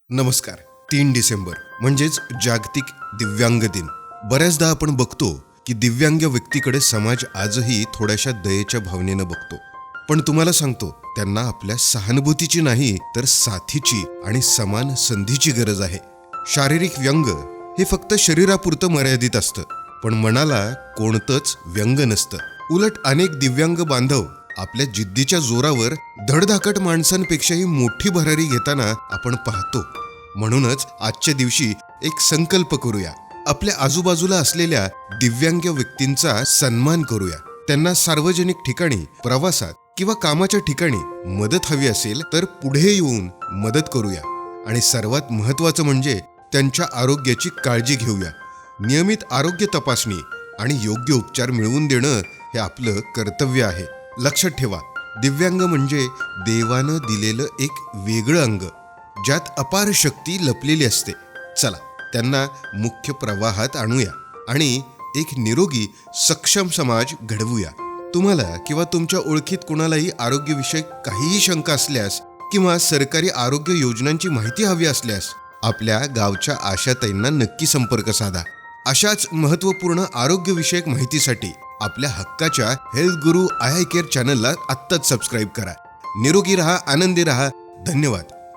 नमस्कार. 3 डिसेंबर म्हणजेच जागतिक दिव्यांग दिन. बऱ्याचदा आपण बघतो की दिव्यांग व्यक्तीकडे समाज आजही थोड्याशा दयेच्या भावनेनं बघतो. पण तुम्हाला सांगतो, त्यांना आपल्या सहानुभूतीची नाही तर साथीची आणि समान संधीची गरज आहे. शारीरिक व्यंग हे फक्त शरीरापुरतं मर्यादित असतं, पण मनाला कोणतंच व्यंग नसतं. उलट अनेक दिव्यांग बांधव आपल्या जिद्दीच्या जोरावर धडधाकट माणसांपेक्षाही मोठी भरारी घेताना आपण पाहतो. म्हणूनच आजच्या दिवशी एक संकल्प करूया. आपल्या आजूबाजूला असलेल्या दिव्यांग व्यक्तींचा सन्मान करूया. त्यांना सार्वजनिक ठिकाणी, प्रवासात किंवा कामाच्या ठिकाणी मदत हवी असेल तर पुढे येऊन मदत करूया. आणि सर्वात महत्त्वाचं म्हणजे त्यांच्या आरोग्याची काळजी घेऊया. नियमित आरोग्य तपासणी आणि योग्य उपचार मिळवून देणं हे आपलं कर्तव्य आहे. लक्षात ठेवा, दिव्यांग म्हणजे देवानं दिलेलं एक वेगळं अंग, ज्यात अपार शक्ती लपलेली असते. चला, त्यांना मुख्य प्रवाहात आणूया आणि एक निरोगी, सक्षम समाज घडवूया. तुम्हाला किंवा तुमच्या ओळखीत कुणालाही आरोग्यविषयक काहीही शंका असल्यास किंवा सरकारी आरोग्य योजनांची माहिती हवी असल्यास आपल्या गावच्या आशाताईंना नक्की संपर्क साधा. अशाच महत्त्वपूर्ण आरोग्यविषयक माहितीसाठी आपल्या हक्काच्या हेल्थ गुरु आय केअर चॅनलला आत्ताच सबस्क्राईब करा. निरोगी रहा, आनंदी रहा. धन्यवाद.